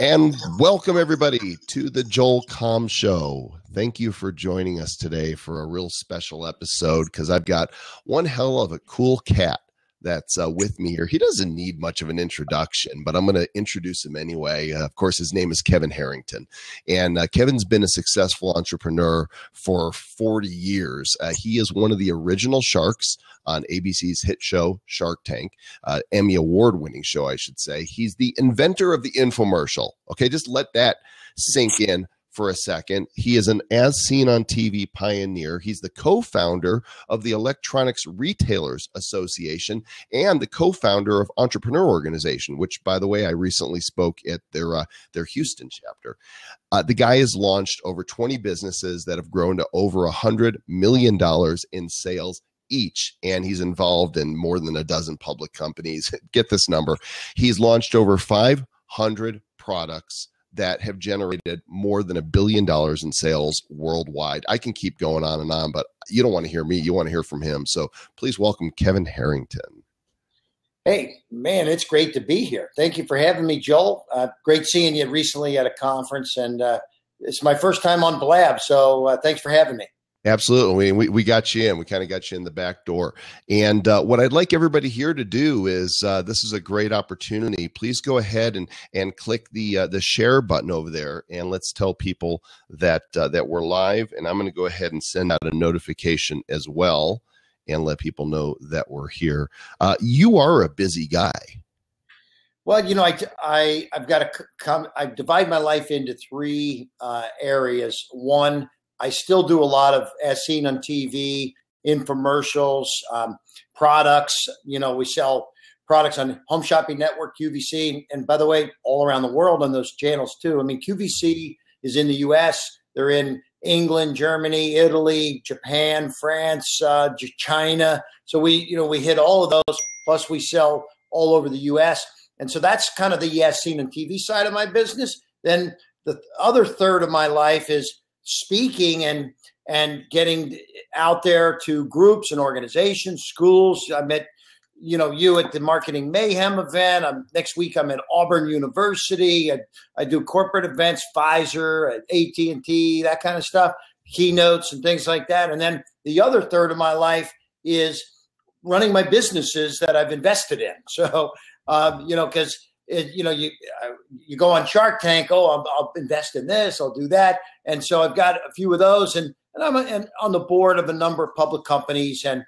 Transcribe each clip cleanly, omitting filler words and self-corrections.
And welcome everybody to the Joel Comm Show. Thank you for joining us today for a real special episode because I've got one hell of a cool cat that's with me here. He doesn't need much of an introduction, but I'm going to introduce him anyway. Of course, his name is Kevin Harrington, and Kevin's been a successful entrepreneur for 40 years. He is one of the original sharks on ABC's hit show, Shark Tank, Emmy award-winning show, I should say. He's the inventor of the infomercial. Okay, just let that sink in for a second. He is an as seen on TV pioneer. He's the co-founder of the Electronics Retailers Association and the co-founder of Entrepreneur Organization, which, by the way, I recently spoke at their Houston chapter. The guy has launched over 20 businesses that have grown to over $100 million in sales each, and he's involved in more than a dozen public companies. Get this number. He's launched over 500 products that have generated more than $1 billion in sales worldwide. I can keep going on, but you don't want to hear me. You want to hear from him. So please welcome Kevin Harrington. Hey, man, it's great to be here. Thank you for having me, Joel. Great seeing you recently at a conference, and it's my first time on Blab, so thanks for having me. Absolutely. We got you in. We kind of got you in the back door. And what I'd like everybody here to do is this is a great opportunity. Please go ahead and click the share button over there, and let's tell people that we're live. And I'm going to go ahead and send out a notification as well and let people know that we're here. You are a busy guy. Well, you know, I've got to come. I divide my life into three areas. One, I still do a lot of as seen on TV, infomercials, products. You know, we sell products on Home Shopping Network, QVC, and by the way, all around the world on those channels too. I mean, QVC is in the U.S. They're in England, Germany, Italy, Japan, France, China. So we hit all of those. Plus, we sell all over the U.S. And so that's kind of the as seen on TV side of my business. Then the other third of my life is speaking and getting out there to groups and organizations, schools. I met, you at the Marketing Mayhem event. Next week, I'm at Auburn University. I do corporate events, Pfizer, at AT&T, that kind of stuff, keynotes and things like that. And then the other third of my life is running my businesses that I've invested in. So, because you go on Shark Tank. Oh, I'll invest in this. I'll do that. And so I've got a few of those, and I'm on the board of a number of public companies, and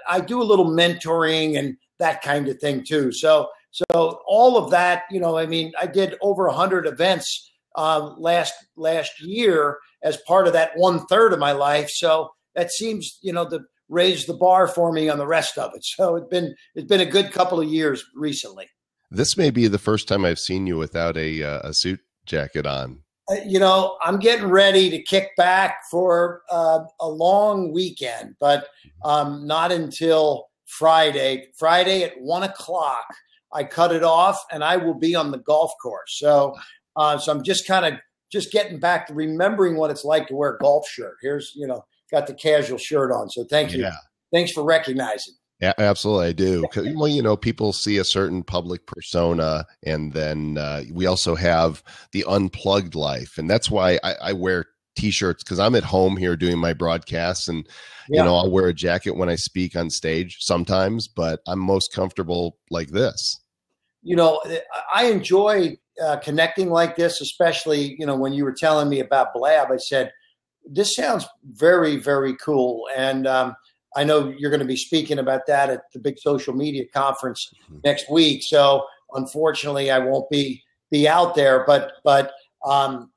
I do a little mentoring and that kind of thing too. So all of that, I did over 100 events last year as part of that 1/3 of my life. So that seems, to raise the bar for me on the rest of it. So it's been a good couple of years recently. This may be the first time I've seen you without a suit jacket on. I'm getting ready to kick back for a long weekend, but not until Friday. Friday at 1:00, I cut it off, and I will be on the golf course. So I'm just getting back to remembering what it's like to wear a golf shirt. Here's, got the casual shirt on. So thank you. Yeah. Thanks for recognizing. Yeah, absolutely. I do. Well, people see a certain public persona, and then we also have the unplugged life. And that's why I wear T-shirts, because I'm at home here doing my broadcasts, and, I'll wear a jacket when I speak on stage sometimes, but I'm most comfortable like this. I enjoy connecting like this, especially, when you were telling me about Blab. I said, this sounds very, very cool. And I know you're going to be speaking about that at the big social media conference next week. So unfortunately, I won't be out there. But when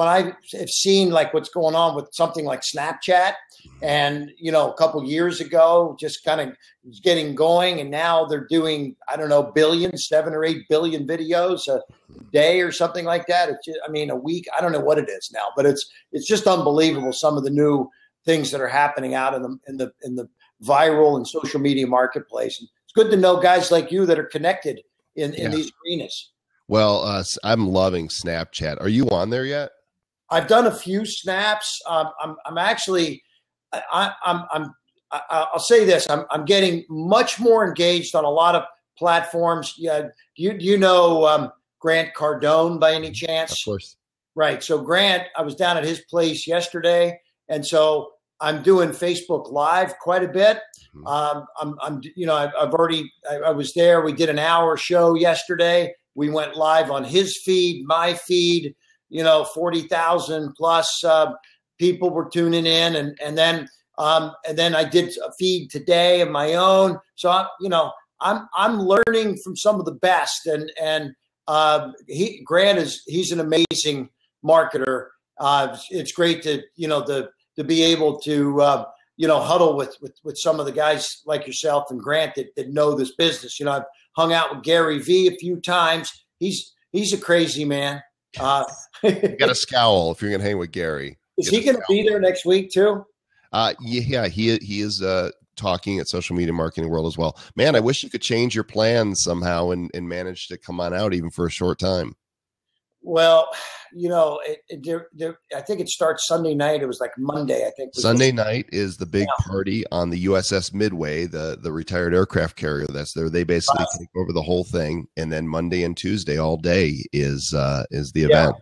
I have seen like what's going on with something like Snapchat, and a couple years ago, just kind of getting going, and now they're doing 7 or 8 billion videos a day or something like that. It's just, a week. I don't know what it is now, but it's just unbelievable. Some of the new things that are happening out in the viral and social media marketplace. And it's good to know guys like you that are connected in these arenas. Well, I'm loving Snapchat. Are you on there yet? I've done a few snaps. I'm actually, I'll say this. I'm getting much more engaged on a lot of platforms. Yeah. Do you know Grant Cardone by any chance? Of course. Right. So Grant, I was down at his place yesterday, and so I'm doing Facebook Live quite a bit. I was there. We did an hour show yesterday. We went live on his feed, my feed. 40,000 plus people were tuning in, and then I did a feed today of my own. So I'm learning from some of the best, and Grant he's an amazing marketer. It's great to be able to huddle with some of the guys like yourself and Grant that know this business. I've hung out with Gary V a few times. He's a crazy man. You got to scowl if you're going to hang with Gary. Is he going to be there next week too? Yeah, he is talking at Social Media Marketing World as well. Man, I wish you could change your plans somehow and manage to come on out even for a short time. Well, I think it starts Sunday night. It was like Monday, I think. Sunday night is the big party on the USS Midway, the retired aircraft carrier that's there. They basically take over the whole thing, and then Monday and Tuesday all day is the event.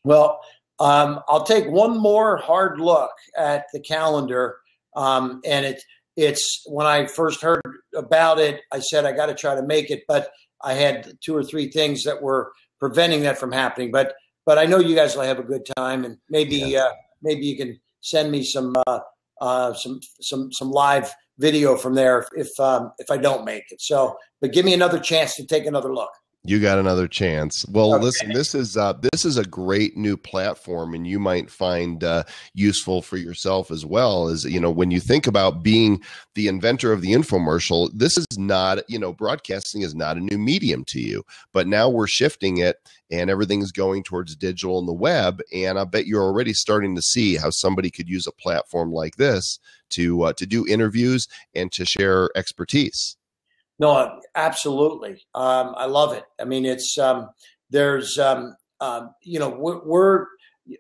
Well, I'll take one more hard look at the calendar, and it's when I first heard about it, I said I got to try to make it, but I had 2 or 3 things that were preventing that from happening. But I know you guys will have a good time, and maybe you can send me some live video from there if I don't make it. So, but give me another chance to take another look. You got another chance. Well, okay. Listen, this is a great new platform, and you might find useful for yourself as well. As when you think about being the inventor of the infomercial, this is not, broadcasting is not a new medium to you. But now we're shifting it, and everything's going towards digital and the web. And I bet you're already starting to see how somebody could use a platform like this to do interviews and to share expertise. No, absolutely. I love it. I mean, it's we're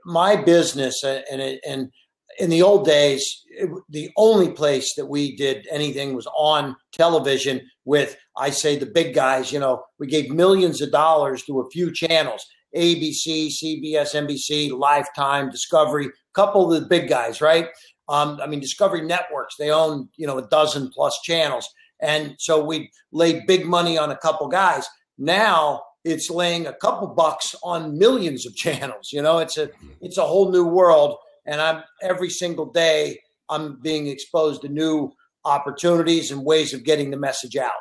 my business, and in the old days, the only place that we did anything was on television with, I say, the big guys. We gave millions of dollars to a few channels: ABC, CBS, NBC, Lifetime, Discovery, a couple of the big guys, right? Discovery Networks, they own a dozen plus channels. And so we laid big money on a couple guys. Now it's laying a couple bucks on millions of channels. It's a whole new world. And every single day I'm being exposed to new opportunities and ways of getting the message out.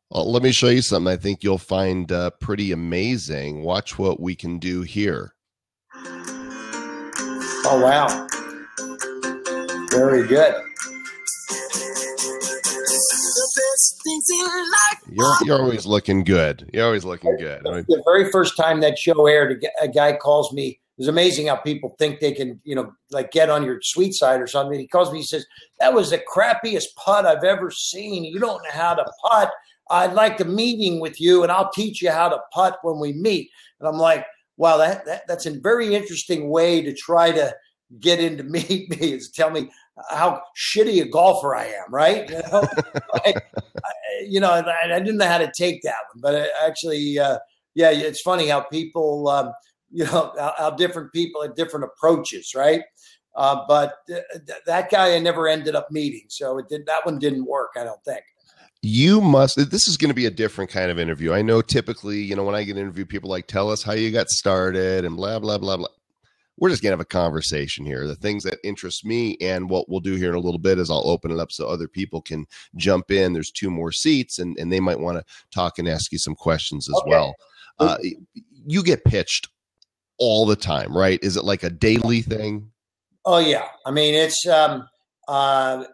Well, let me show you something I think you'll find pretty amazing. Watch what we can do here. Oh, wow. Very good. You're always looking good. You're always looking good. The very first time that show aired, a guy calls me. It was amazing how people think they can, get on your sweet side or something. He calls me. He says, "That was the crappiest putt I've ever seen. You don't know how to putt. I'd like a meeting with you, and I'll teach you how to putt when we meet." And I'm like, "Wow, that's a very interesting way to try to get in to meet me, is tell me how shitty a golfer I am," right? I didn't know how to take that one, but actually, it's funny how people, how different people have different approaches, right? But that guy I never ended up meeting, so that one didn't work, I don't think. This is going to be a different kind of interview. I know typically, when I get interviewed, people like, tell us how you got started and blah, blah, blah, blah. We're just going to have a conversation here. The things that interest me, and what we'll do here in a little bit is I'll open it up so other people can jump in. There's 2 more seats, and they might want to talk and ask you some questions as well. You get pitched all the time, right? Is it like a daily thing? Oh yeah. I mean, I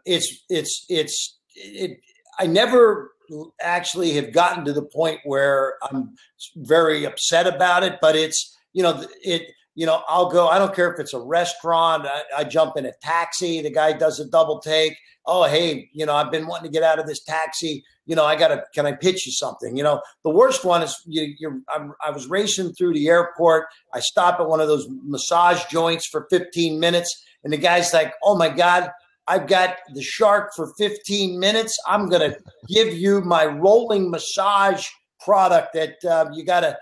never actually have gotten to the point where I'm very upset about it, but it's, I'll go, I don't care if it's a restaurant. I jump in a taxi. The guy does a double take. Oh, hey, I've been wanting to get out of this taxi. Can I pitch you something? The worst one is I was racing through the airport. I stop at one of those massage joints for 15 minutes. And the guy's like, "Oh my God, I've got the shark for 15 minutes. I'm going to give you my rolling massage product that you got to,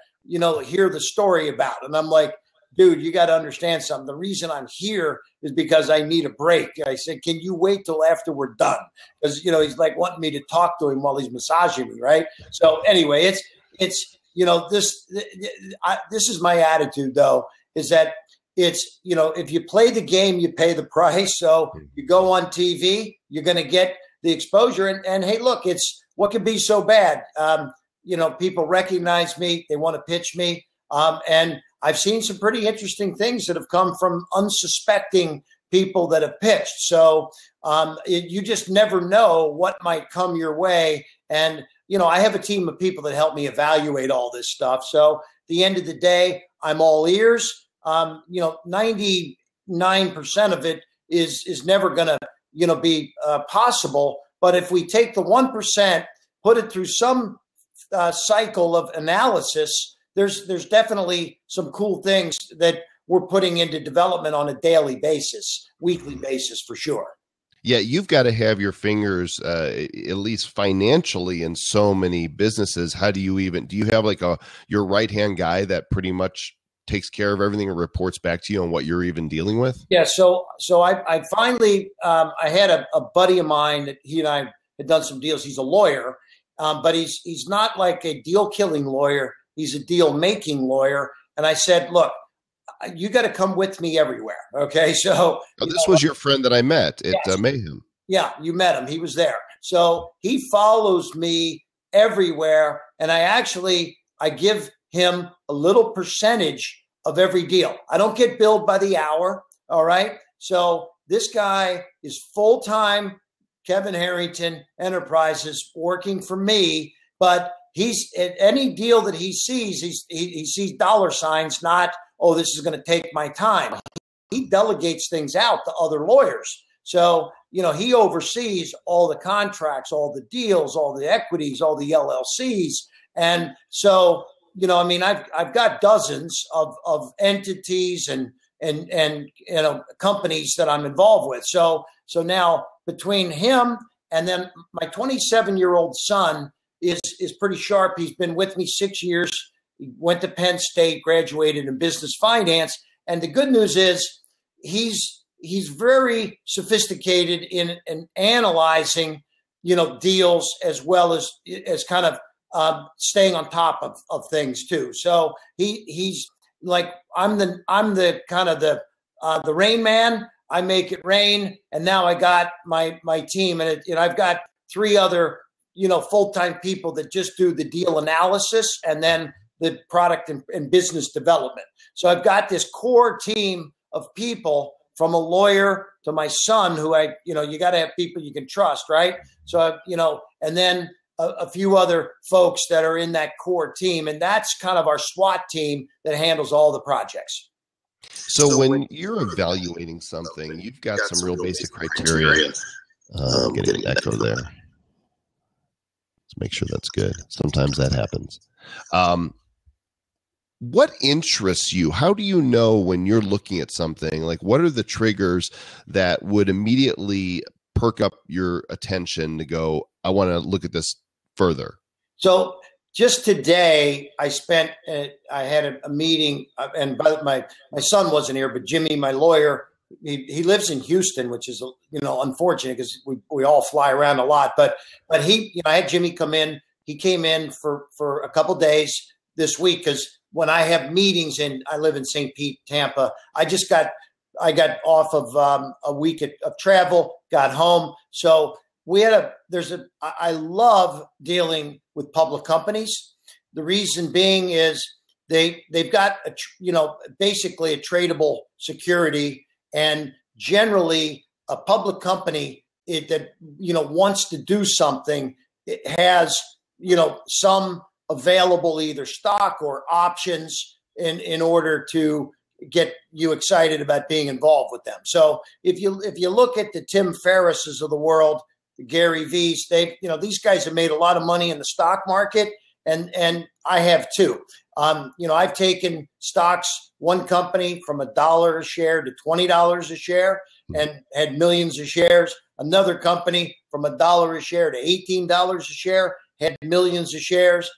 hear the story about. And I'm like, dude, you got to understand something. The reason I'm here is because I need a break. I said, can you wait till after we're done? Because, he's like wanting me to talk to him while he's massaging me. Right. So anyway, this is my attitude, though, is that it's, if you play the game, you pay the price. So you go on TV, you're going to get the exposure. And hey, look, it's what could be so bad. People recognize me. They want to pitch me. And I've seen some pretty interesting things that have come from unsuspecting people that have pitched. So you just never know what might come your way. And, I have a team of people that help me evaluate all this stuff. So at the end of the day, I'm all ears. 99% of it is never going to, be possible. But if we take the 1%, put it through some cycle of analysis, there's definitely some cool things that we're putting into development on a daily basis, weekly basis for sure. Yeah, you've got to have your fingers, at least financially, in so many businesses. How do you have like your right-hand guy that pretty much takes care of everything and reports back to you on what you're even dealing with? Yeah, so I finally, I had a buddy of mine that he and I had done some deals. He's a lawyer, but he's not like a deal-killing lawyer. He's a deal-making lawyer. And I said, look, you got to come with me everywhere. Okay. So this was your friend that I met at Mayhem. Yeah. You met him. He was there. So he follows me everywhere. And I give him a little percentage of every deal. I don't get billed by the hour. All right. So this guy is full-time Kevin Harrington Enterprises working for me, but he's at any deal that he sees, he sees dollar signs, not, oh, this is going to take my time. He delegates things out to other lawyers. So, he oversees all the contracts, all the deals, all the equities, all the LLCs. And so, I've got dozens of entities and companies that I'm involved with. So now between him and then my 27-year-old son is pretty sharp. He's been with me 6 years. He went to Penn State, graduated in business finance. And the good news is he's very sophisticated in analyzing, deals as well as kind of staying on top of things too. So he's like, I'm the kind of the rain man. I make it rain. And now I got my team, and I've got 3 other, full-time people that just do the deal analysis and then the product and business development. So I've got this core team of people, from a lawyer to my son, who you got to have people you can trust, right? So, and then a few other folks that are in that core team. And that's kind of our SWAT team that handles all the projects. So when you're evaluating something, you've got some real basic criteria. Getting an echo there. Let's make sure that's good. Sometimes that happens. What interests you? How do you know when you're looking at something? Like, what are the triggers that would immediately perk up your attention to go, I want to look at this further? So just today, I had a meeting, and my son wasn't here, but Jimmy, my lawyer, he lives in Houston, which is, unfortunate because we all fly around a lot. But he, I had Jimmy come in. He came in for a couple of days this week because when I have meetings, and I live in St. Pete, Tampa, I got off of a week of travel, got home. So I love dealing with public companies. The reason being is they've got basically a tradable security, and generally a public company that wants to do something, it has some available either stock or options in order to get you excited about being involved with them. So if you look at the Tim Ferrisses of the world, the Gary V's, these guys have made a lot of money in the stock market, and I have too. I've taken stocks, one company, from $1 a share to $20 a share. and had millions of shares. Another company from $1 a share to $18 a share had millions of shares.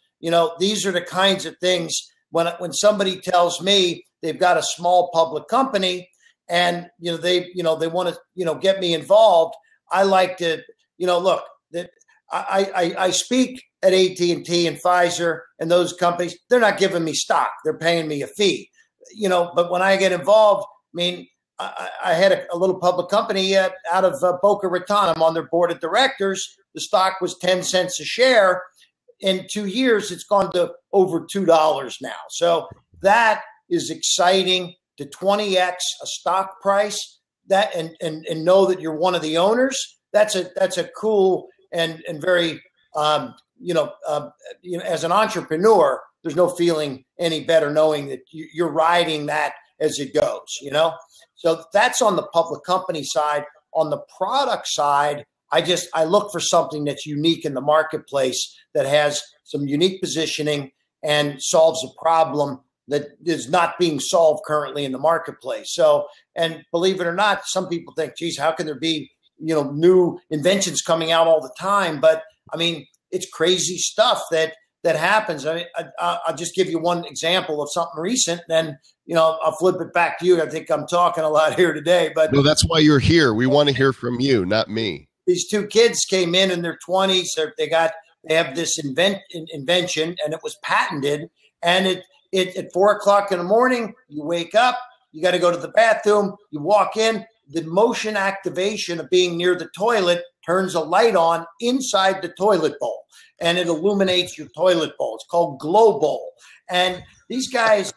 These are the kinds of things when somebody tells me they've got a small public company and they want to get me involved. I like to look that I speak at AT&T and Pfizer and those companies. They're not giving me stock; they're paying me a fee. But when I get involved, I mean, I had a little public company out of Boca Raton. I'm on their board of directors. The stock was 10 cents a share. In 2 years, it's gone to over $2 now. So that is exciting to 20x a stock price. That and know that you're one of the owners. That's a cool and very as an entrepreneur, there's no feeling any better knowing that you're riding that as it goes. So that's on the public company side. On the product side, I look for something that's unique in the marketplace that has some unique positioning and solves a problem that is not being solved currently in the marketplace. So, and believe it or not, some people think, geez, how can there be, new inventions coming out all the time? But I mean, it's crazy stuff that happens. I mean, I'll just give you one example of something recent, then, I'll flip it back to you. I think I'm talking a lot here today, but no, that's why you're here. We want to hear from you, not me. These two kids came in their 20s. They have this invention, and it was patented. And at 4:00 in the morning, you wake up, you got to go to the bathroom, you walk in, the motion activation of being near the toilet turns a light on inside the toilet bowl, and it illuminates your toilet bowl. It's called Glow Bowl. And these guys,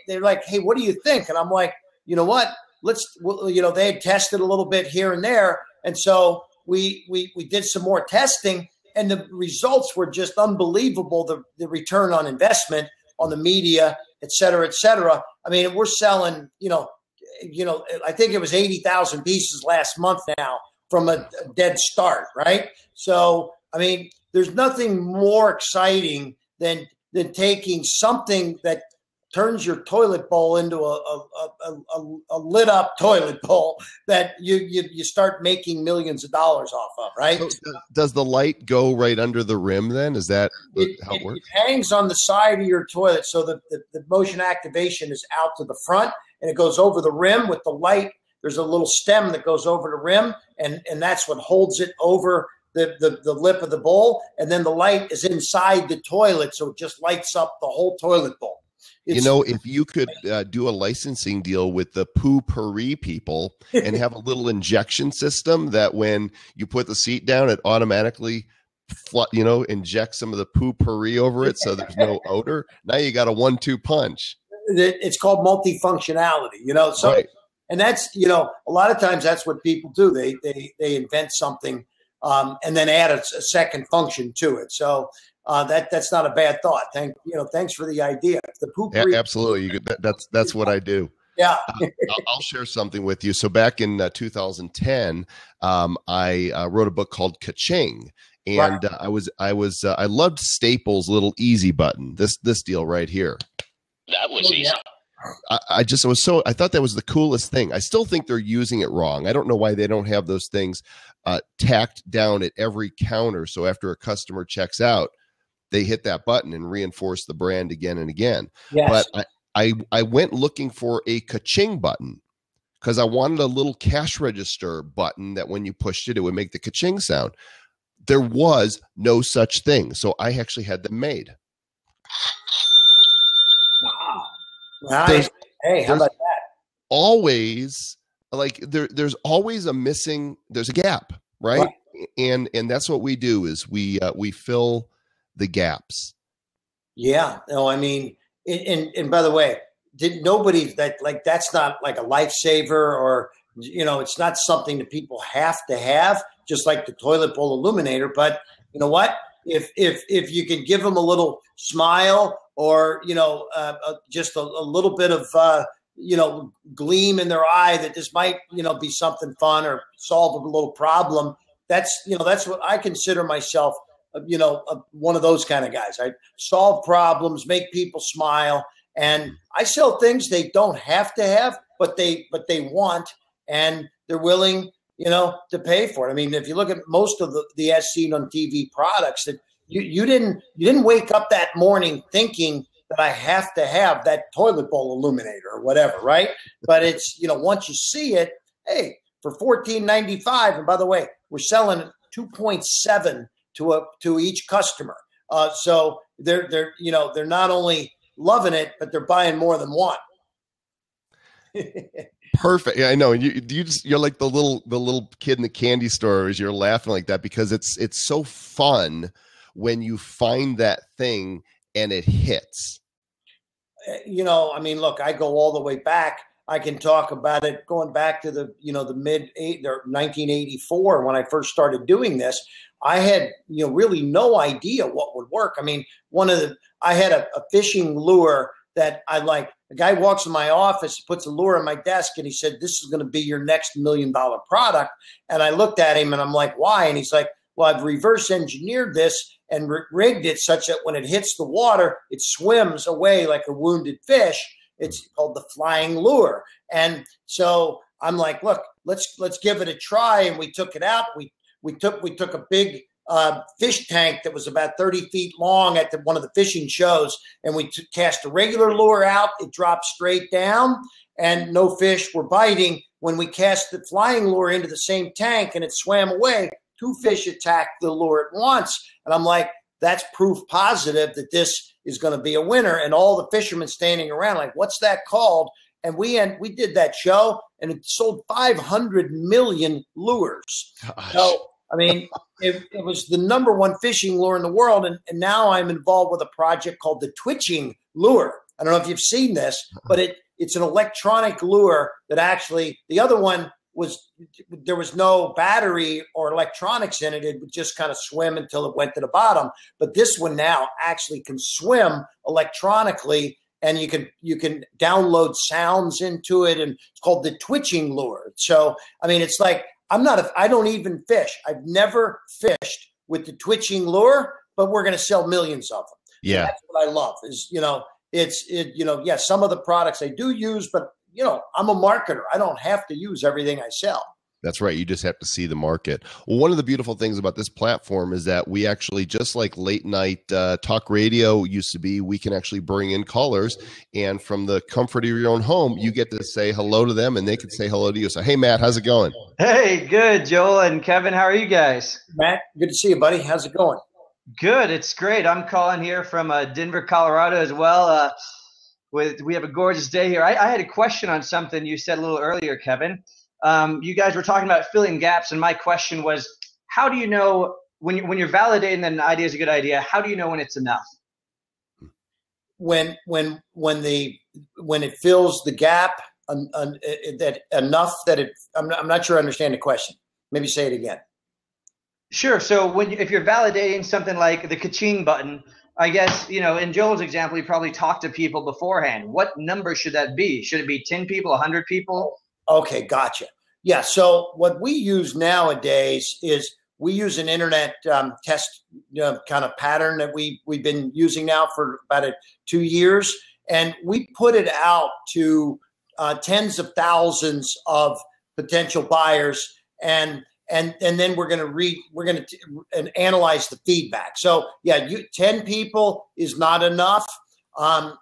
they're like, hey, what do you think? And I'm like, you know what? They had tested a little bit here and there. And so we did some more testing, and the results were just unbelievable. The return on investment on the media, et cetera, et cetera. I mean, we're selling, I think it was 80,000 pieces last month now from a dead start, right? So, I mean, there's nothing more exciting than taking something that turns your toilet bowl into a lit up toilet bowl that you start making millions of dollars off of, right? So does the light go right under the rim then? Is that how it works? It hangs on the side of your toilet. So the motion activation is out to the front, and it goes over the rim with the light. There's a little stem that goes over the rim, and that's what holds it over the lip of the bowl. And then the light is inside the toilet, so it just lights up the whole toilet bowl. If you could do a licensing deal with the poo-pourri people and have a little injection system that when you put the seat down, it automatically, injects some of the poo-pourri over it so there's no odor. Now you got a 1-2 punch. It's called multifunctionality, So, right. And that's, a lot of times that's what people do. They invent something and then add a second function to it. So, that's not a bad thought. Thanks for the idea. The poop. Yeah, absolutely. That's what I do. Yeah. I'll share something with you. So back in 2010, I wrote a book called Ka-Ching, and right. I loved Staples' little easy button. This deal right here. That was easy. Yeah. I thought that was the coolest thing. I still think they're using it wrong. I don't know why they don't have those things tacked down at every counter. So after a customer checks out, they hit that button and reinforce the brand again and again. Yes. But I went looking for a ka-ching button because I wanted a little cash register button that when you pushed it, it would make the ka-ching sound. There was no such thing. So I actually had them made. Wow. Nice. Hey, how about that? Always there's always there's a gap, right? And that's what we do is we fill the gaps. Yeah. No, I mean, and by the way, that's not like a lifesaver or, it's not something that people have to have, just like the toilet bowl illuminator. But you know what? If you can give them a little smile or, just a little bit of, gleam in their eye that this might, be something fun or solve a little problem. That's what I consider myself, one of those kind of guys. I solve problems, make people smile, and I sell things they don't have to have, but they want, and they're willing, to pay for it. I mean, if you look at most of the as seen on TV products, that you didn't wake up that morning thinking that I have to have that toilet bowl illuminator or whatever, right? But it's, once you see it, hey, for $14.95, and by the way, we're selling 2.7 to each customer. So they're not only loving it, but they're buying more than one. Perfect. Yeah, I know. And you're like the little kid in the candy store as you're laughing like that, because it's so fun when you find that thing and it hits. I mean, look, I go all the way back. I can talk about it going back to the mid 1984 when I first started doing this. I had really no idea what would work. I mean, I had a fishing lure that I like. The guy walks in my office, puts a lure on my desk, and he said, "This is going to be your next $1 million product." And I looked at him and I'm like, "Why?" And he's like, "Well, I've reverse engineered this and rigged it such that when it hits the water, it swims away like a wounded fish. It's called the flying lure." And so I'm like, "Look, let's give it a try." And we took it out. We took a big fish tank that was about 30 feet long at one of the fishing shows, and we cast a regular lure out. It dropped straight down, and no fish were biting. When we cast the flying lure into the same tank and it swam away, 2 fish attacked the lure at once. And I'm like, that's proof positive that this is going to be a winner. And all the fishermen standing around like, "What's that called?" And we did that show, and it sold 500 million lures. Gosh. So, I mean, it was the #1 fishing lure in the world. And now I'm involved with a project called the twitching lure. I don't know if you've seen this, but it's an electronic lure that actually, the other one there was no battery or electronics in it. It would just kind of swim until it went to the bottom. But this one now actually can swim electronically, and you can download sounds into it, and it's called the twitching lure. So, I mean, it's like, I don't even fish. I've never fished with the twitching lure, but we're going to sell millions of them. Yeah. So that's what I love is, some of the products I do use, but I'm a marketer. I don't have to use everything I sell. That's right. You just have to see the market. Well, one of the beautiful things about this platform is that we actually, just like late night talk radio used to be, we can actually bring in callers, and from the comfort of your own home, you get to say hello to them and they can say hello to you. So, hey, Matt, how's it going? Hey, good. Joel and Kevin, how are you guys? Matt, good to see you, buddy. How's it going? Good. It's great. I'm calling here from Denver, Colorado as well. We have a gorgeous day here. I had a question on something you said a little earlier, Kevin. You guys were talking about filling gaps, and my question was, how do you know when you're validating that an idea is a good idea? How do you know when it's enough? When it fills the gap, that enough that it. I'm not sure I understand the question. Maybe say it again. Sure. So if you're validating something like the ka-ching button, I guess, in Joel's example, he probably talked to people beforehand. What number should that be? Should it be 10 people, 100 people? Okay, gotcha. Yeah, so what we use nowadays is we use an internet test kind of pattern that we've been using now for about 2 years, and we put it out to tens of thousands of potential buyers, and then we're going to analyze the feedback. So yeah, 10 people is not enough. I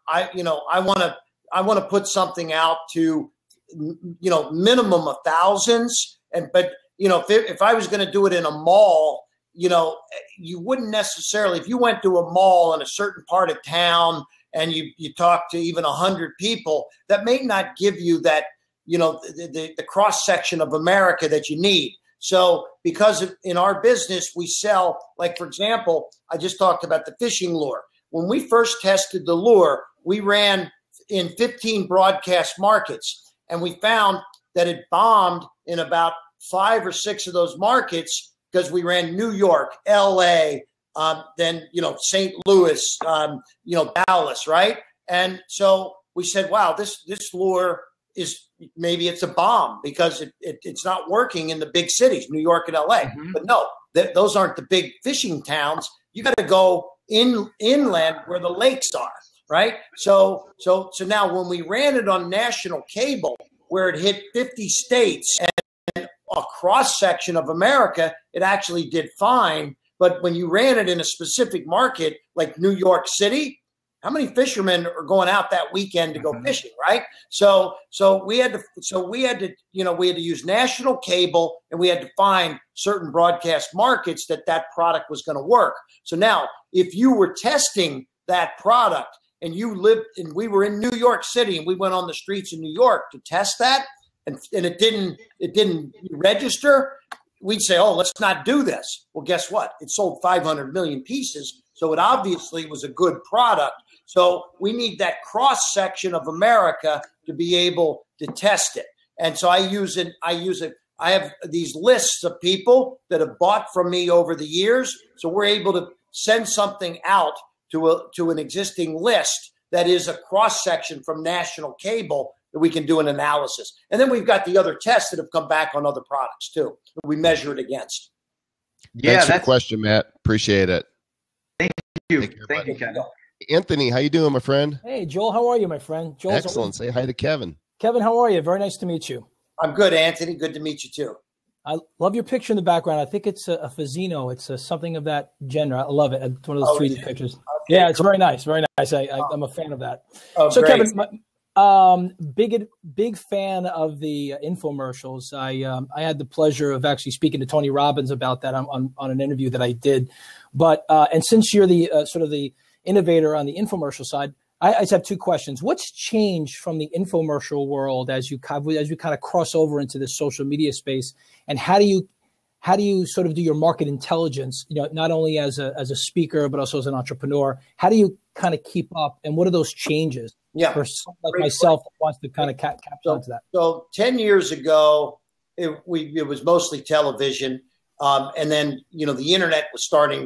want to put something out to minimum of thousands. But if I was going to do it in a mall, you wouldn't necessarily, if you went to a mall in a certain part of town and you talk to even 100 people, that may not give you that, the cross section of America that you need. So because in our business, we sell, like, for example, I just talked about the fishing lure. When we first tested the lure, we ran in 15 broadcast markets, and we found that it bombed in about 5 or 6 of those markets because we ran New York, LA, then, St. Louis, Dallas, right? And so we said, wow, this lure maybe it's a bomb because it's not working in the big cities, New York and LA. Mm-hmm. But no, those aren't the big fishing towns. You got to go inland where the lakes are, right? So now when we ran it on national cable, where it hit 50 states and a cross section of America, it actually did fine. But when you ran it in a specific market like New York City, how many fishermen are going out that weekend to go fishing, right? So we had to use national cable, and we had to find certain broadcast markets that product was going to work. So now, if you were testing that product and you lived and we were in New York City and we went on the streets in New York to test that, and it didn't register, we'd say, oh, let's not do this. Well, guess what? It sold 500 million pieces, so it obviously was a good product. So we need that cross section of America to be able to test it. And so I use it. I have these lists of people that have bought from me over the years. So we're able to send something out to an existing list that is a cross section from national cable that we can do an analysis. And then we've got the other tests that have come back on other products too, that we measure it against. Yeah, thanks for the question, Matt. Appreciate it. Thank you. Thank you, Kevin. Anthony, how you doing, my friend? Hey, Joel, how are you, my friend? Joel's Excellent. Say hi to Kevin. Kevin, how are you? Very nice to meet you. I'm good, Anthony. Good to meet you too. I love your picture in the background. I think it's a Fazzino. It's something of that genre. I love it. It's one of those 3D pictures. Okay. Yeah, it's very nice. Very nice. I'm a fan of that. Oh, so, great. Kevin, big fan of the infomercials. I had the pleasure of actually speaking to Tony Robbins about that on an interview that I did. But and since you're the sort of the innovator on the infomercial side, I just have two questions. What's changed from the infomercial world as you kind of cross over into the social media space, and how do you sort of do your market intelligence? Not only as a speaker but also as an entrepreneur. How do you kind of keep up, and what are those changes? Yeah, for someone like myself that wants to kind of capture onto that. So 10 years ago, it was mostly television, and then the internet was starting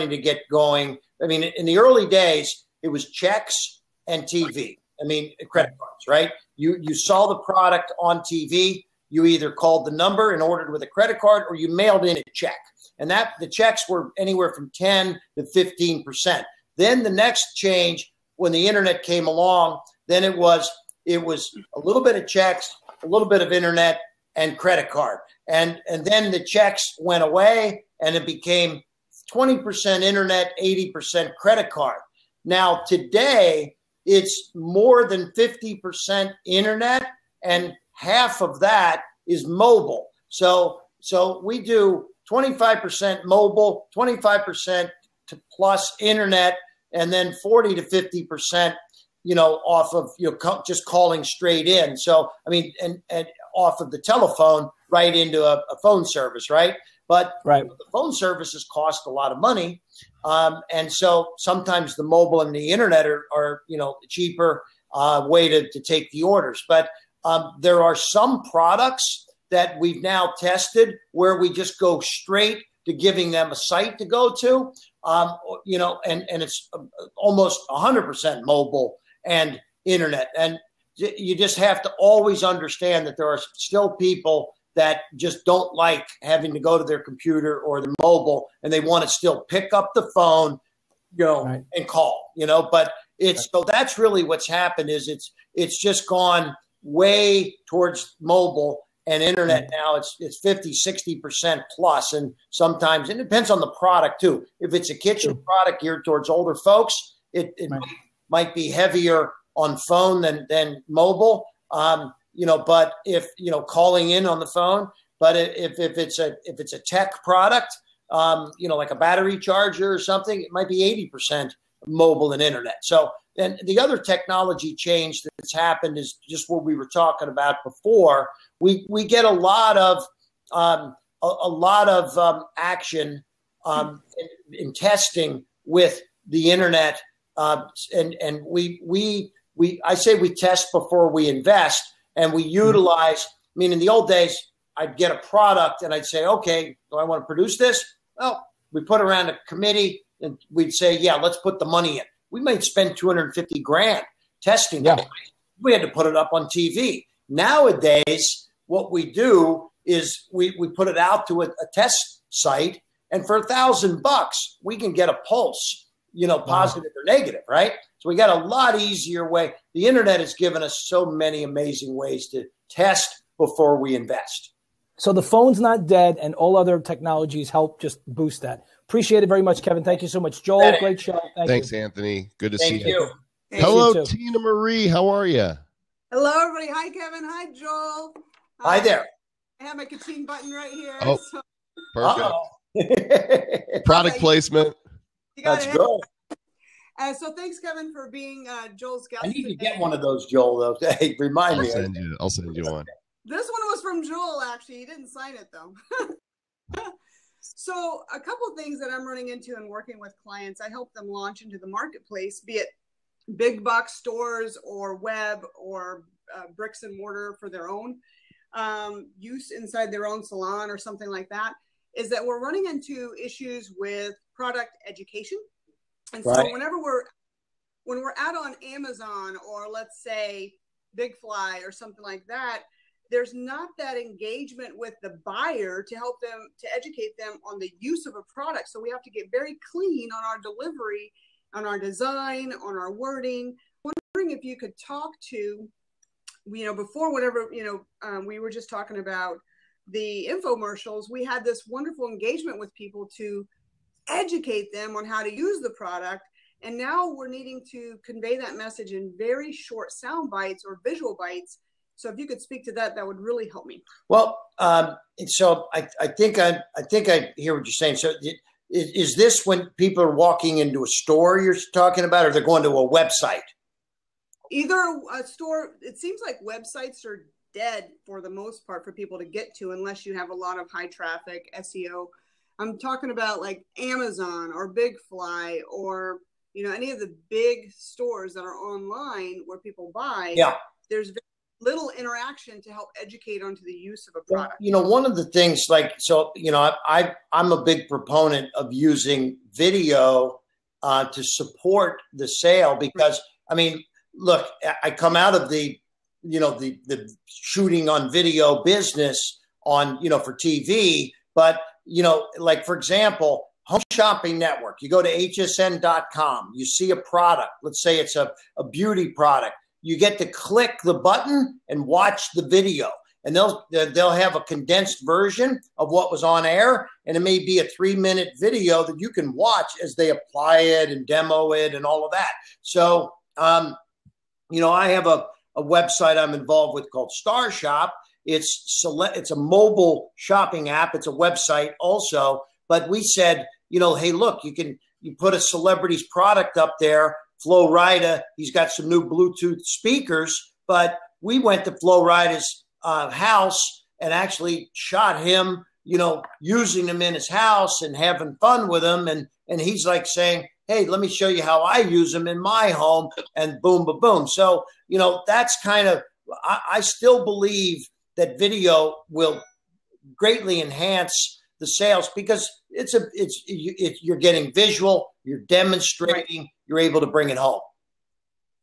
to get going. I mean, in the early days, it was checks and TV. I mean, credit cards, right? You saw the product on TV. You either called the number and ordered with a credit card, or you mailed in a check, and that the checks were anywhere from 10 to 15%. Then the next change, when the internet came along, then it was a little bit of checks, a little bit of internet, and credit card. And then the checks went away, and it became 20% internet, 80% credit card. Now, today, it's more than 50% internet, and half of that is mobile. So we do 25% mobile, 25% to plus internet, and then 40 to 50%, off of, just calling straight in. So, I mean, and off of the telephone right into a phone service, right? But right. The phone services cost a lot of money. And so sometimes the mobile and the internet are cheaper way to take the orders. But there are some products that we've now tested where we just go straight to giving them a site to go to, and it's almost 100% mobile and internet. And you just have to always understand that there are still people that just don't like having to go to their computer or their mobile, and they want to still pick up the phone, right. and call, but so that's really what's happened is it's just gone way towards mobile and internet. Now it's 50, 60% plus. And sometimes it depends on the product too. If it's a kitchen product geared towards older folks, it right. might be heavier on phone than mobile. But if, calling in on the phone, but if it's a tech product, like a battery charger or something, it might be 80% mobile and internet. So then the other technology change that's happened is just what we were talking about before. We get a lot of action in testing with the internet, and I say we test before we invest. And we utilize, in the old days, I'd get a product and I'd say, okay, do I want to produce this? Well, we put around a committee and we'd say, yeah, let's put the money in. We might spend $250,000 testing that. We had to put it up on TV. Nowadays, what we do is we put it out to a test site, and for $1,000, we can get a pulse, positive or negative, right? So we got a lot easier way. The internet has given us so many amazing ways to test before we invest. So the phone's not dead, and all other technologies help just boost that. Appreciate it very much, Kevin. Thank you so much. Joel, great show. Thanks, Anthony. Good to see you. Hello, Hello, Tina Marie. How are you? Hello, everybody. Hi, Kevin. Hi, Joel. Hi there. I have my ka-ching button right here. Oh, so. perfect. Product placement. That's good. So thanks, Kevin, for being Joel's guest. I need to today. get one of those, Joel, though. Hey, remind me. I'll send you one. This one was from Joel, actually. He didn't sign it, though. So a couple of things that I'm running into and working with clients, I help them launch into the marketplace, be it big box stores or web or bricks and mortar for their own use inside their own salon or something like that, is that we're running into issues with product education. And so when we're out on Amazon or let's say Big Fly or something like that, there's not that engagement with the buyer to help them, to educate them on the use of a product. So we have to get very clean on our delivery, on our design, on our wording. I'm wondering if you could talk to, before whatever, we were just talking about the infomercials, we had this wonderful engagement with people to educate them on how to use the product. And now we're needing to convey that message in very short sound bites or visual bites. So if you could speak to that, that would really help me. Well, so I think I hear what you're saying. So is this when people are walking into a store you're talking about, or they're going to a website? Either a store. It seems like websites are dead for the most part for people to get to, unless you have a lot of high traffic SEO. I'm talking about like Amazon or Big Fly or, any of the big stores that are online where people buy. Yeah. There's very little interaction to help educate onto the use of a product. One of the things I'm a big proponent of using video to support the sale because, look, I come out of the shooting on video business on, for TV, but, like, for example, Home Shopping Network, you go to hsn.com, you see a product, let's say it's a beauty product. You get to click the button and watch the video, and they'll have a condensed version of what was on air, and it may be a 3-minute video that you can watch as they apply it and demo it and all of that. So, I have a website I'm involved with called Star Shop. It's a mobile shopping app. It's a website also, but we said, hey, look, you put a celebrity's product up there. Flo Rida, he's got some new Bluetooth speakers, but we went to Flo Rida's house and actually shot him, using them in his house and having fun with them. And he's like saying, hey, let me show you how I use them in my home, and boom, boom, boom. So, that's kind of, I still believe that video will greatly enhance the sales because you're getting visual, you're demonstrating, you're able to bring it home.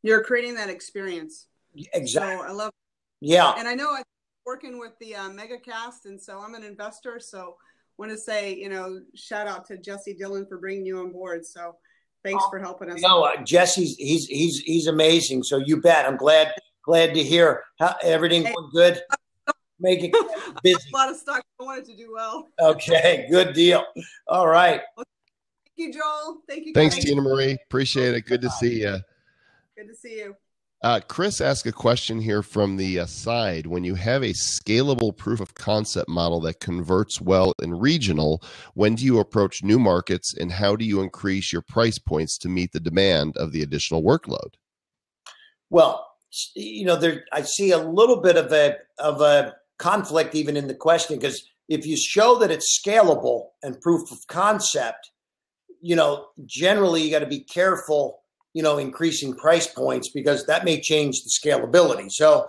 You're creating that experience. Exactly. So I love it. Yeah. And I know I'm working with the MegaCast, and so I'm an investor. So want to say, shout out to Jesse Dillon for bringing you on board. So thanks for helping us. Jesse's he's amazing. So you bet. I'm glad to hear how everything went good. Making busy. A lot of stock. I wanted to do well. Okay, good deal. All right. Well, thank you, Joel. Thank you. Thanks, Tina Marie. Appreciate it. Good to see you. Good to see you. Chris asked a question here from the side. When you have a scalable proof of concept model that converts well in regional, when do you approach new markets, and how do you increase your price points to meet the demand of the additional workload? Well, I see a little bit of a conflict even in the question, because if you show that it's scalable and proof of concept, generally you got to be careful, increasing price points, because that may change the scalability. So,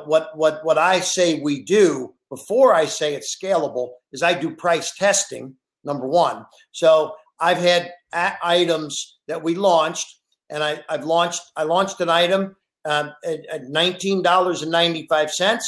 what I say we do before I say it's scalable is I do price testing, number one. So I've had items that we launched, and I launched an item at $19.95.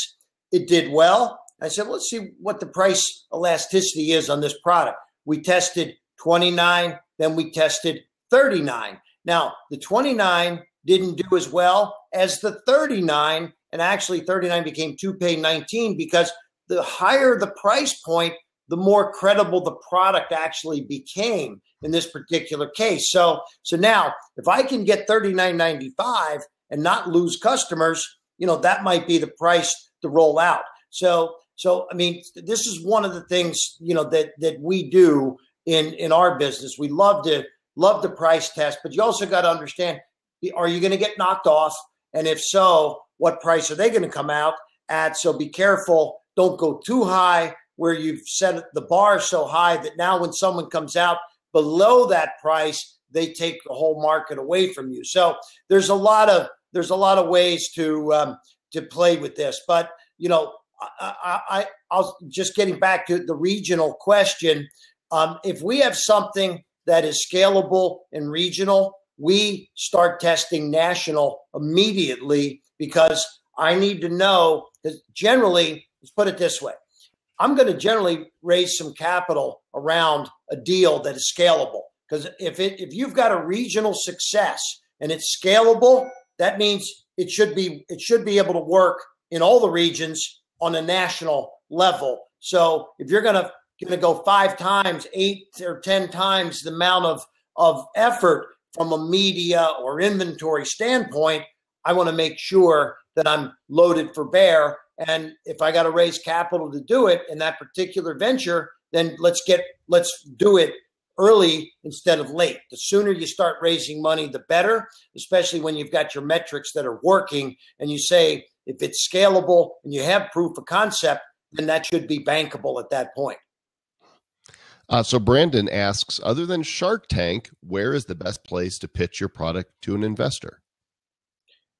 It did well. I said, let's see what the price elasticity is on this product. We tested 29, then we tested 39. Now, the 29 didn't do as well as the 39, and actually 39 became 2 pay 19 because the higher the price point, the more credible the product actually became in this particular case. So now if I can get $39.95 and not lose customers, that might be the price to roll out. So I mean, this is one of the things, that we do in our business. We love to price test, but you also got to understand, are you going to get knocked off? And if so, what price are they going to come out at? So be careful. Don't go too high where you've set the bar so high that now when someone comes out below that price, they take the whole market away from you. So there's a lot of ways to play with this. But, I'll just getting back to the regional question. If we have something that is scalable and regional, we start testing national immediately, because I need to know that generally, let's put it this way. I'm going to generally raise some capital around a deal that is scalable, because if you've got a regional success and it's scalable, that means it should be able to work in all the regions on a national level. So if you're going to go 5 times, 8 or 10 times the amount of effort from a media or inventory standpoint, I want to make sure that I'm loaded for bear. And if I got to raise capital to do it in that particular venture, then let's do it early instead of late. The sooner you start raising money, the better, especially when you've got your metrics that are working and you say, if it's scalable and you have proof of concept, then that should be bankable at that point. So Brandon asks, other than Shark Tank, where is the best place to pitch your product to an investor?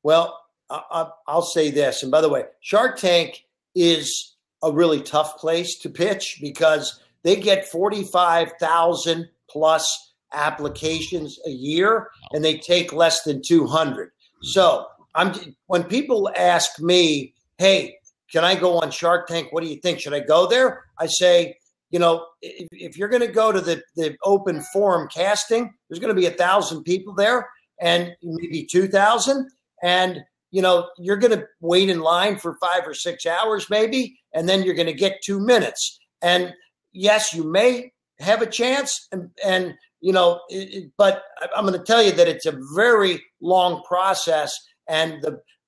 Well, I'll say this. And by the way, Shark Tank is a really tough place to pitch because they get 45,000 plus applications a year and they take less than 200. So when people ask me, hey, can I go on Shark Tank? What do you think? Should I go there? I say, if you're going to go to the open forum casting, there's going to be 1,000 people there and maybe 2,000. And, you're going to wait in line for 5 or 6 hours maybe, and then you're going to get 2 minutes. And yes, you may have a chance. But I'm going to tell you that it's a very long process, and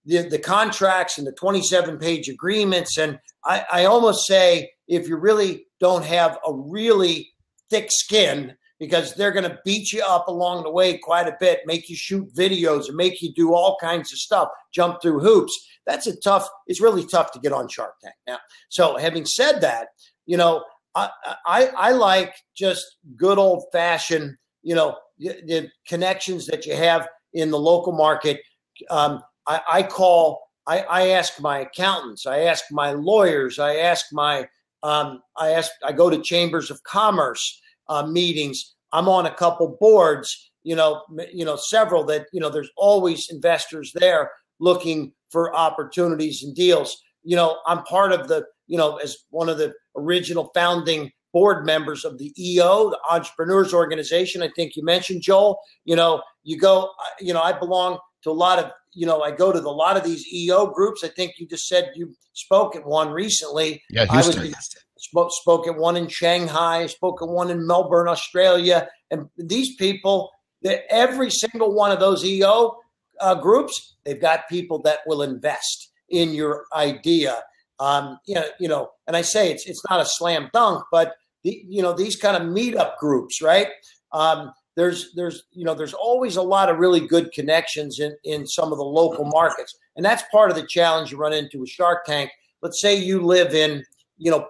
the contracts and the 27-page agreements. And I almost say, if you really don't have a really thick skin, because they're going to beat you up along the way quite a bit, make you shoot videos and make you do all kinds of stuff, jump through hoops. It's really tough to get on Shark Tank now. So having said that, I like just good old fashioned, the connections that you have in the local market. I ask my accountants, I ask my lawyers, I go to chambers of commerce meetings. I'm on a couple boards, several that, there's always investors there looking for opportunities and deals. I'm part of as one of the original founding board members of the EO, the Entrepreneurs Organization. I think you mentioned, Joel, I belong to a lot of, I go to a lot of these EO groups. I think you just said you spoke at one recently. Yeah, Houston. Spoke at one in Shanghai, spoke at one in Melbourne, Australia. And these people, every single one of those EO groups, they've got people that will invest in your idea. And I say it's not a slam dunk, but these kind of meetup groups, right? There's always a lot of really good connections in some of the local markets. And that's part of the challenge you run into with Shark Tank. Let's say you live in,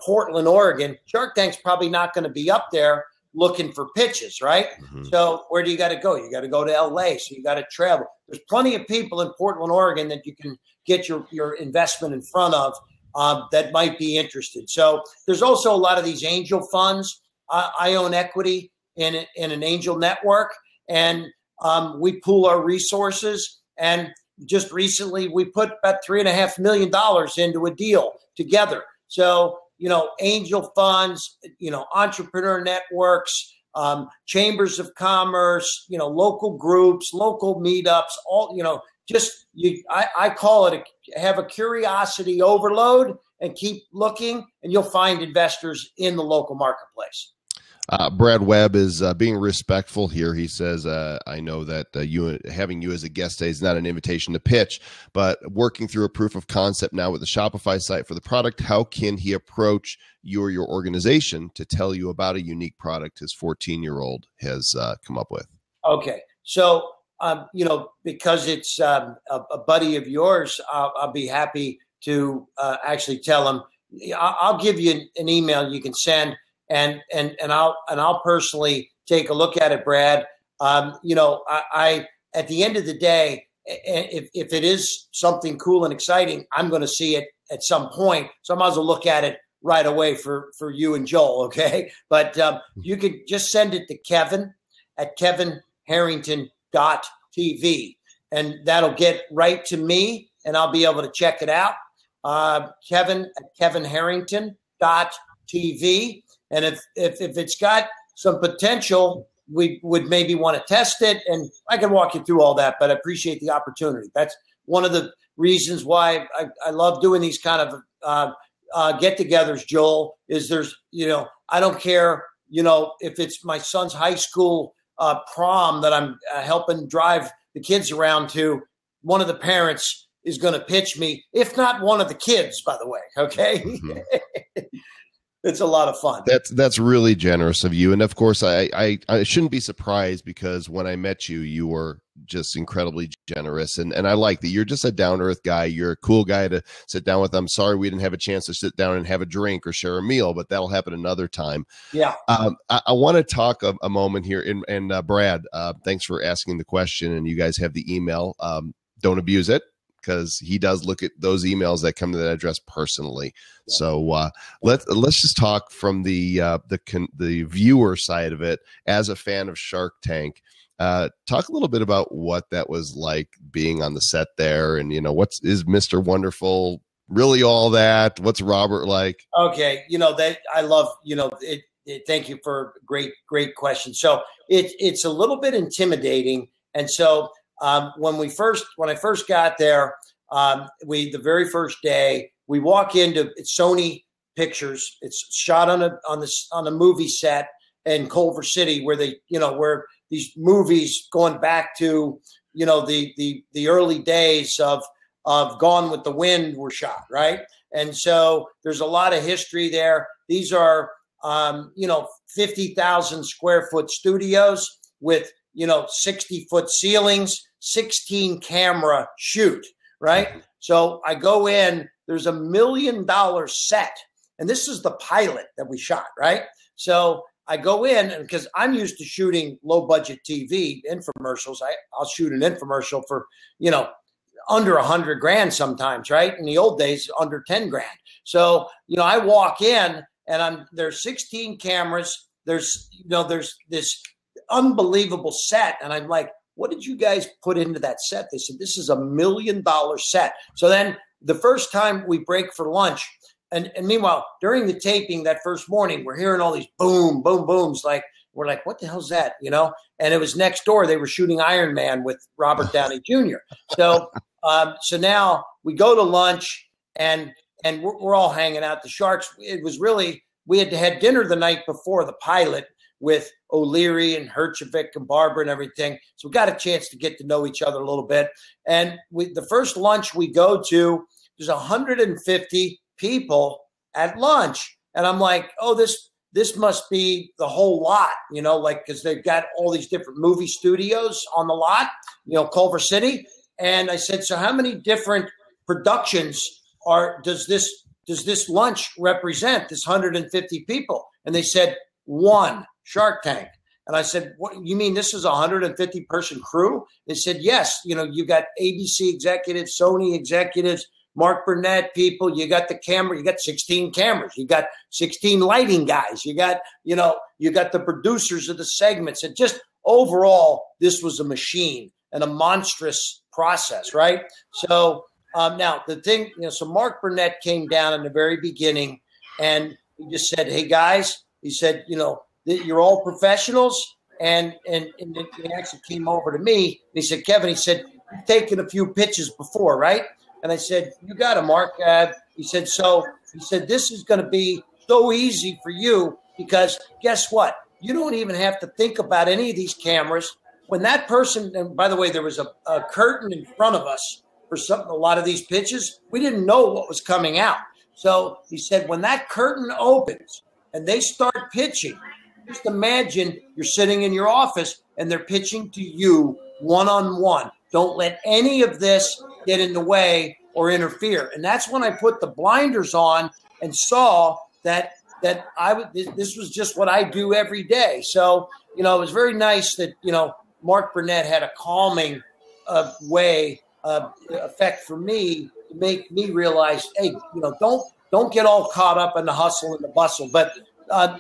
Portland, Oregon. Shark Tank's probably not going to be up there looking for pitches, right? Mm-hmm. So where do you got to go? You got to go to LA. So you got to travel. There's plenty of people in Portland, Oregon that you can get your investment in front of that might be interested. So there's also a lot of these angel funds. I own equity in an angel network, and we pool our resources. And just recently, we put about $3.5 million into a deal together. So, angel funds, entrepreneur networks, chambers of commerce, local groups, local meetups, all, I call it have a curiosity overload and keep looking, and you'll find investors in the local marketplace. Brad Webb is being respectful here. He says, I know that having you as a guest today is not an invitation to pitch, but working through a proof of concept now with the Shopify site for the product, how can he approach you or your organization to tell you about a unique product his 14-year-old has come up with? Okay. So, because it's a buddy of yours, I'll be happy to actually tell him. I'll give you an email you can send. And I'll personally take a look at it, Brad. I at the end of the day, if it is something cool and exciting, I'm going to see it at some point. So I might as well look at it right away for you and Joel. Okay. But you can just send it to Kevin at kevinharrington.tv, and that'll get right to me, and I'll be able to check it out. Kevin at kevinharrington.tv. And if it's got some potential, we would maybe want to test it. And I can walk you through all that, but I appreciate the opportunity. That's one of the reasons why I love doing these kind of get-togethers, Joel, is there's, I don't care, if it's my son's high school prom that I'm helping drive the kids around to, one of the parents is going to pitch me, if not one of the kids, by the way. Okay. Mm-hmm. It's a lot of fun. That's really generous of you. And of course, I shouldn't be surprised, because when I met you, you were just incredibly generous. And I like that you're just a down-to-earth guy. You're a cool guy to sit down with. I'm sorry we didn't have a chance to sit down and have a drink or share a meal, but that'll happen another time. Yeah. I want to talk a moment here. And Brad, thanks for asking the question. And you guys have the email. Don't abuse it, because he does look at those emails that come to that address personally. Yeah. So let's just talk from the viewer side of it. As a fan of Shark Tank, talk a little bit about what that was like being on the set there, and is Mr. Wonderful really all that? What's Robert like? Okay, that I love. Thank you for great question. So it's a little bit intimidating, and so. When I first got there, the very first day we walk into Sony Pictures. It's shot on a movie set in Culver City, where where these movies going back to the early days of Gone with the Wind were shot, right? And so there's a lot of history there. These are 50,000 square foot studios with 60-foot ceilings. 16 camera shoot, right? So I go in, there's $1 million set. And this is the pilot that we shot, right? So I go in, and because I'm used to shooting low budget TV infomercials, I'll shoot an infomercial for, under $100,000 sometimes, right? In the old days, under $10,000. So, I walk in, and there's 16 cameras. There's this unbelievable set. And I'm like, what did you guys put into that set? They said, this is $1 million set. So then the first time we break for lunch, and meanwhile, during the taping that first morning, we're hearing all these boom, boom, booms. Like, we're like, what the hell's that? And it was next door. They were shooting Iron Man with Robert Downey Jr. So, so now we go to lunch, and we're all hanging out. The Sharks, it was really, we had had dinner the night before the pilot with O'Leary and Herjavec and Barbara and everything. So we got a chance to get to know each other a little bit. And the first lunch we go to, there's 150 people at lunch. And I'm like, oh, this must be the whole lot, because they've got all these different movie studios on the lot, Culver City. And I said, so how many different productions does this lunch represent, this 150 people? And they said, one. Shark Tank. And I said, what, you mean this is a 150 person crew? They said, yes. You got ABC executives, Sony executives, Mark Burnett people. You got the camera. You got 16 cameras. You got 16 lighting guys. You got the producers of the segments. And just overall, this was a machine and a monstrous process, right? So now the thing, so Mark Burnett came down in the very beginning, and he just said, hey guys, he said, you're all professionals. And he actually came over to me. And he said, Kevin, he said, you've taken a few pitches before, right? And I said, you got it, Mark. He said, so he said, this is going to be so easy for you because guess what? You don't even have to think about any of these cameras. When that person, and by the way, there was a curtain in front of us for a lot of these pitches. We didn't know what was coming out. So he said, when that curtain opens and they start pitching, just imagine you're sitting in your office and they're pitching to you one-on-one. Don't let any of this get in the way or interfere. And that's when I put the blinders on and saw that this was just what I do every day. So, it was very nice that, Mark Burnett had a calming effect for me to make me realize, hey, don't get all caught up in the hustle and the bustle. But, I'll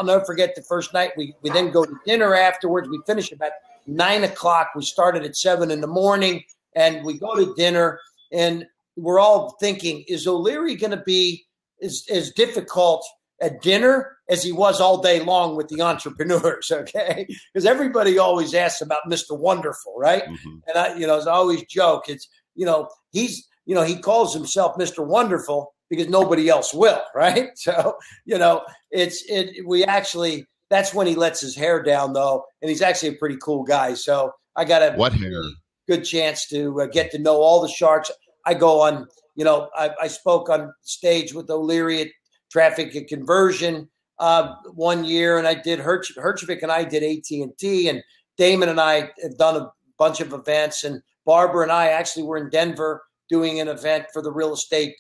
never forget the first night. We then go to dinner afterwards. We finish about 9 o'clock. We started at 7 in the morning, and we go to dinner, and we're all thinking, is O'Leary going to be as difficult at dinner as he was all day long with the entrepreneurs, okay? Because everybody always asks about Mr. Wonderful, right? Mm-hmm. And I always joke, it's, he calls himself Mr. Wonderful because nobody else will, right? So, that's when he lets his hair down though. And he's actually a pretty cool guy. So I got a good chance to get to know all the sharks. I go on, I spoke on stage with O'Leary at Traffic and Conversion 1 year, and I did Herjavec and I did AT&T, and Damon and I have done a bunch of events, and Barbara and I actually were in Denver doing an event for the Real Estate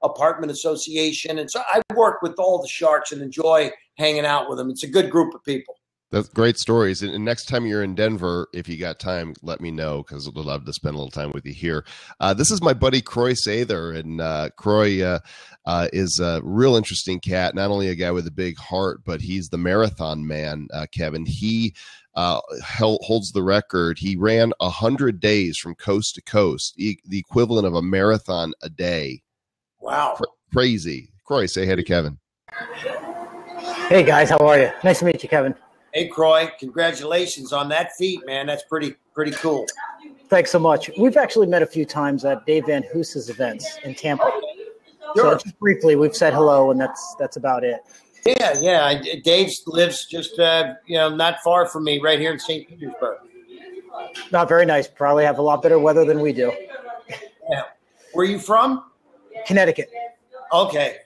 Apartment Association. And so I work with all the sharks and enjoy hanging out with them. It's a good group of people. That's great stories. And next time you're in Denver, if you got time, let me know because I'd love to spend a little time with you here. This is my buddy Croy Sather, and Croy is a real interesting cat. Not only a guy with a big heart, but he's the marathon man, Kevin. He holds the record. He ran 100 days from coast to coast, the equivalent of a marathon a day. Wow. Crazy. Croy, say hey to Kevin. Hey, guys. How are you? Nice to meet you, Kevin. Hey, Croy, congratulations on that feat, man. That's pretty cool. Thanks so much. We've actually met a few times at Dave Van Hoos's events in Tampa. Sure. So just briefly, we've said hello, and that's about it. Yeah. Dave lives just, not far from me right here in St. Petersburg. Not very nice. Probably have a lot better weather than we do. Yeah. Where are you from? Connecticut. Okay.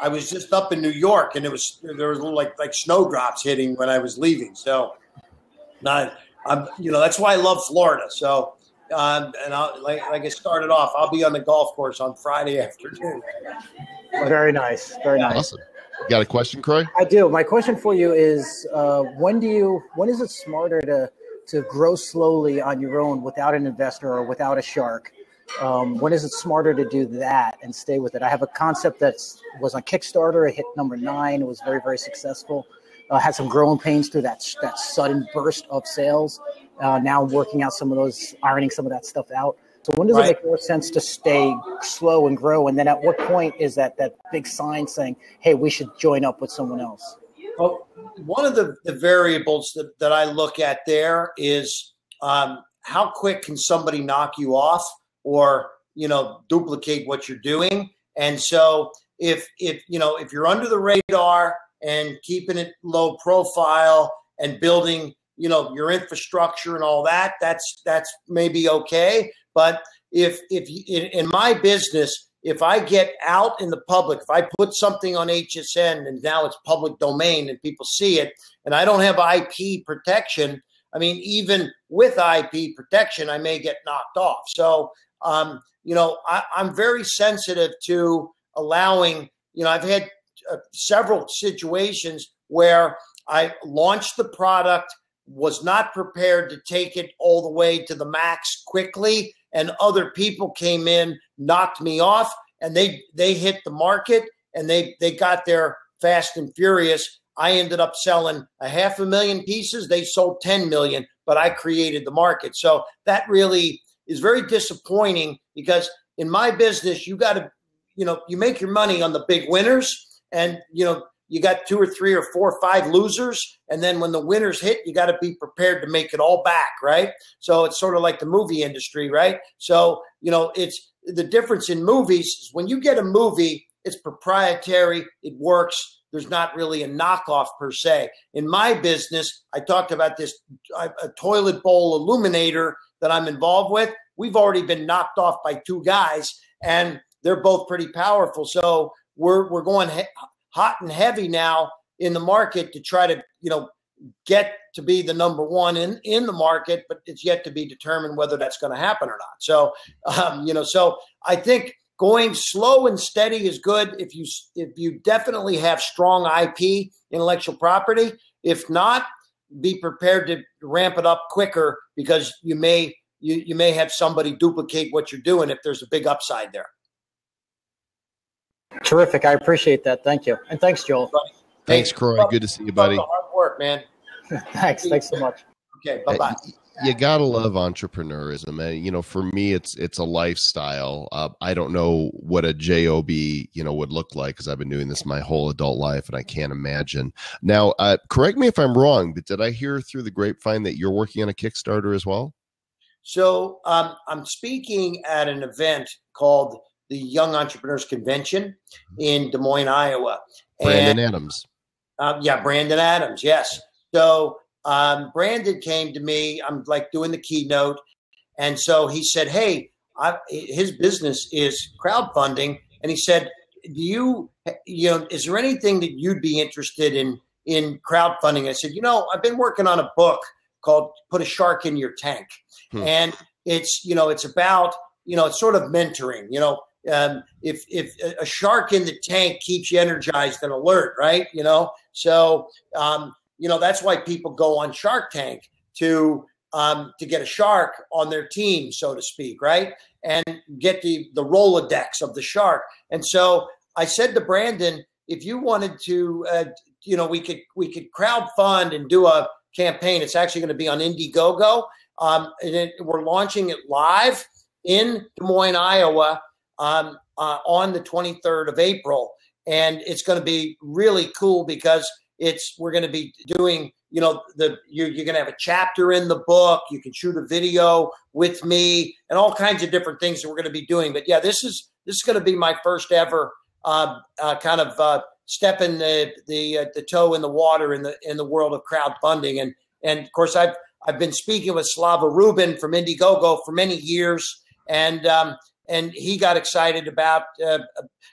I was just up in New York, and there was little like snowdrops hitting when I was leaving. So, that's why I love Florida. So, and like I started off, I'll be on the golf course on Friday afternoon. Very nice. Very nice. Awesome. You got a question, Croy? I do. My question for you is, when is it smarter to grow slowly on your own without an investor or without a shark? When is it smarter to do that and stay with it? I have a concept that was on Kickstarter. It hit number 9. It was very, very successful. Had some growing pains through that sudden burst of sales. Now working out ironing some of that stuff out. So when does it make more sense to stay slow and grow? And then at what point is that big sign saying, hey, we should join up with someone else? Well, one of the variables that I look at there is how quick can somebody knock you off or, duplicate what you're doing. And so if you're under the radar and keeping it low profile and building, your infrastructure and all that, that's maybe okay. But if in my business, if I get out in the public, if I put something on HSN and now it's public domain and people see it and I don't have IP protection, I mean, even with IP protection, I may get knocked off. So, I'm very sensitive to allowing, I've had several situations where I launched the product, was not prepared to take it all the way to the max quickly, and other people came in, knocked me off, and they hit the market, and they got there fast and furious. I ended up selling 500,000 pieces. They sold 10 million, but I created the market. So that really is very disappointing because in my business, you got to, you make your money on the big winners, and, you you got 2 or 3 or 4 or 5 losers. And then when the winners hit, you got to be prepared to make it all back, right? So it's sort of like the movie industry, right? So, it's the difference in movies is when you get a movie, it's proprietary, it works. There's not really a knockoff per se. In my business, I talked about this, a toilet bowl illuminator that I'm involved with. We've already been knocked off by 2 guys, and they're both pretty powerful. So we're going hot and heavy now in the market to try to, get to be the number one in the market, but it's yet to be determined whether that's going to happen or not. So, so I think going slow and steady is good if you definitely have strong IP, intellectual property. If not, be prepared to ramp it up quicker because you may have somebody duplicate what you're doing if there's a big upside there. Terrific. I appreciate that. Thank you. And thanks, Joel. Thanks, Croy. Good to see you, buddy. Hard work, man. Thanks so much. Okay, bye-bye. You gotta love entrepreneurism, and for me, it's a lifestyle. I don't know what a job would look like because I've been doing this my whole adult life, and I can't imagine. Now, correct me if I'm wrong, but did I hear through the grapevine that you're working on a Kickstarter as well? So I'm speaking at an event called the Young Entrepreneurs Convention in Des Moines, Iowa. Brandon Adams. Brandon Adams. Yes. So Brandon came to me. I'm like doing the keynote. And so he said, hey, his business is crowdfunding. And he said, is there anything that you'd be interested in crowdfunding? I said, I've been working on a book called Put a Shark in Your Tank. And it's about, it's sort of mentoring, if a shark in the tank keeps you energized and alert, right? So, that's why people go on Shark Tank to get a shark on their team, so to speak, right? And get the Rolodex of the shark. And so I said to Brandon, if you wanted to, we could crowdfund and do a campaign. It's actually going to be on Indiegogo. And we're launching it live in Des Moines, Iowa, on the 23rd of April. And it's going to be really cool because we're going to be doing, you're going to have a chapter in the book. You can shoot a video with me and all kinds of different things that we're going to be doing. But yeah, this is going to be my first ever stepping the toe in the water in the world of crowdfunding. And of course, I've been speaking with Slava Rubin from Indiegogo for many years, and he got excited about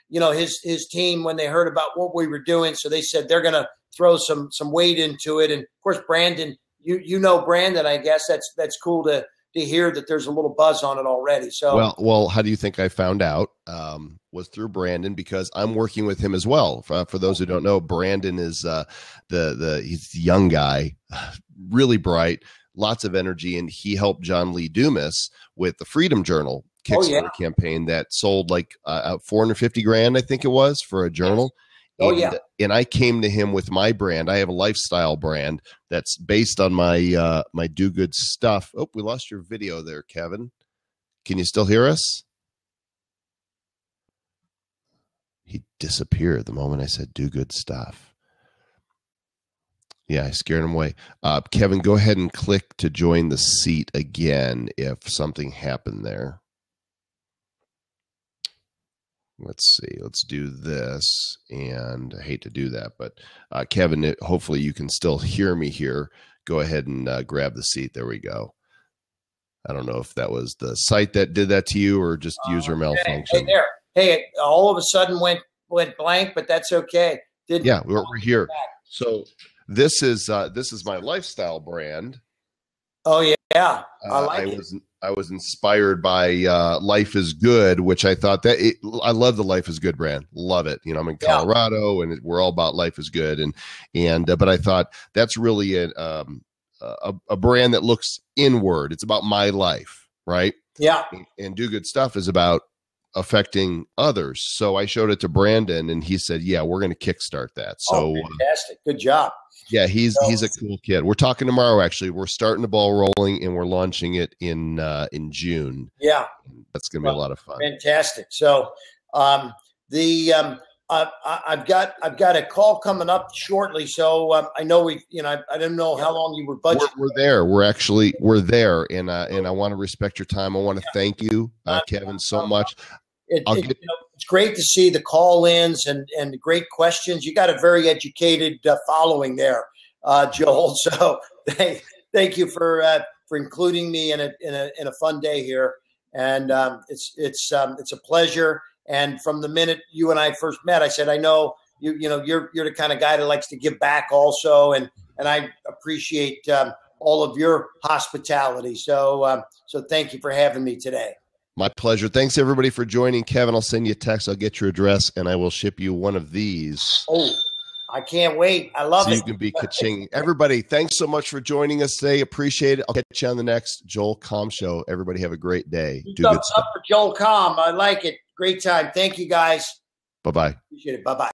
his team when they heard about what we were doing. So they said they're going to throw some weight into it. And of course, Brandon, you know Brandon, I guess that's cool to hear that there's a little buzz on it already. So well, how do you think I found out? Was through Brandon because I'm working with him as well. For those who don't know, Brandon is he's the young guy, really bright, lots of energy, and he helped John Lee Dumas with the Freedom Journal Kickstarter campaign that sold like $450,000, I think it was, for a journal. And I came to him with my brand. I have a lifestyle brand that's based on my my Do Good Stuff. Oh, we lost your video there, Kevin. Can you still hear us? He disappeared the moment I said Do Good Stuff. Yeah, I scared him away. Kevin, go ahead and click to join the seat again if something happened there. Let's see. Let's do this. And I hate to do that, but Kevin, hopefully you can still hear me here. Go ahead and grab the seat. There we go. I don't know if that was the site that did that to you or just user malfunction. Hey, there. Hey, all of a sudden went blank, but that's okay. We're here. So this is my lifestyle brand. Oh yeah, I like it. I was inspired by Life is Good, which I thought I love the Life is Good brand. Love it. I'm in Colorado and we're all about Life is Good. But I thought that's really a brand that looks inward. It's about my life. Right. Yeah. And Do Good Stuff is about affecting others. So I showed it to Brandon and he said, yeah, we're going to kickstart that. So fantastic. Good job. Yeah, he's a cool kid. We're talking tomorrow. Actually, we're starting the ball rolling, and we're launching it in June. Yeah, that's going to be a lot of fun. Fantastic. So, I've got a call coming up shortly, so I know I didn't know how long you were budgeting. We're there. We're there, and I want to respect your time. I want to thank you, Kevin, so much. It's great to see the call-ins and the great questions. You got a very educated following there, Joel. So thank you for including me in a fun day here, and it's a pleasure. And from the minute you and I first met, I said, I know you're the kind of guy that likes to give back also, and I appreciate all of your hospitality. So thank you for having me today. My pleasure. Thanks everybody for joining. Kevin, I'll send you a text. I'll get your address, and I will ship you one of these. Oh, I can't wait. I love it. You can be ka-ching. Everybody, thanks so much for joining us today. Appreciate it. I'll catch you on the next Joel Comm Show. Everybody have a great day. Do good stuff. Up for Joel Comm. I like it. Great time. Thank you, guys. Bye-bye. Appreciate it. Bye-bye.